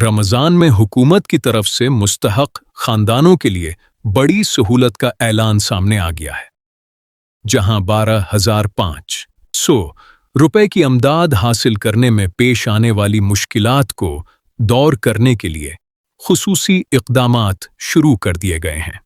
رمضان میں حکومت کی طرف سے مستحق خاندانوں کے لیے بڑی سہولت کا اعلان سامنے آ گیا ہے، جہاں 12,500 روپے کی امداد حاصل کرنے میں پیش آنے والی مشکلات کو دور کرنے کے لیے خصوصی اقدامات شروع کر دیے گئے ہیں۔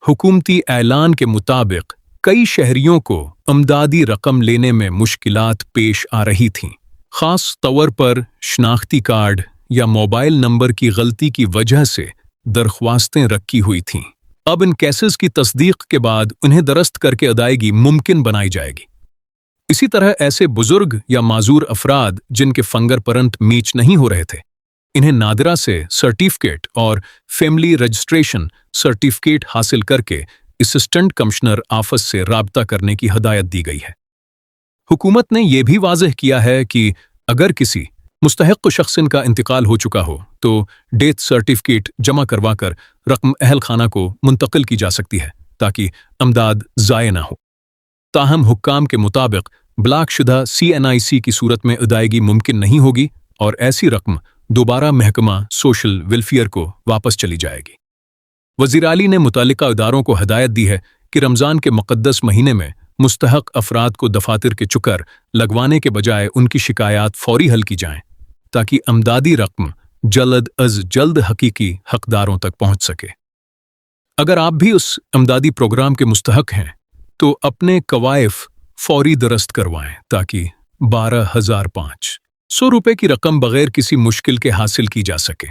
حکومتی اعلان کے مطابق کئی شہریوں کو امدادی رقم لینے میں مشکلات پیش آ رہی تھیں، خاص طور پر شناختی کارڈ یا موبائل نمبر کی غلطی کی وجہ سے درخواستیں رکھی ہوئی تھیں۔ اب ان کیسز کی تصدیق کے بعد انہیں درست کر کے ادائیگی ممکن بنائی جائے گی۔ اسی طرح ایسے بزرگ یا معذور افراد جن کے فنگر پرنٹ میچ نہیں ہو رہے تھے، انہیں نادرا سے سرٹیفکیٹ اور فیملی رجسٹریشن سرٹیفکیٹ حاصل کر کے اسسٹنٹ کمشنر آفس سے رابطہ کرنے کی ہدایت دی گئی ہے۔ حکومت نے یہ بھی واضح کیا ہے کہ اگر کسی مستحق شخص کا انتقال ہو چکا ہو تو ڈیتھ سرٹیفکیٹ جمع کروا کر رقم اہل خانہ کو منتقل کی جا سکتی ہے تاکہ امداد ضائع نہ ہو۔ تاہم حکام کے مطابق بلاک شدہ CNIC کی صورت میں ادائیگی ممکن نہیں ہوگی اور ایسی رقم دوبارہ محکمہ سوشل ویلفیئر کو واپس چلی جائے گی۔ وزیر اعلی نے متعلقہ اداروں کو ہدایت دی ہے کہ رمضان کے مقدس مہینے میں مستحق افراد کو دفاتر کے چکر لگوانے کے بجائے ان کی شکایات فوری حل کی جائیں تاکہ امدادی رقم جلد از جلد حقیقی حقداروں تک پہنچ سکے۔ اگر آپ بھی اس امدادی پروگرام کے مستحق ہیں تو اپنے کوائف فوری درست کروائیں تاکہ 12,500 روپے کی رقم بغیر کسی مشکل کے حاصل کی جا سکے۔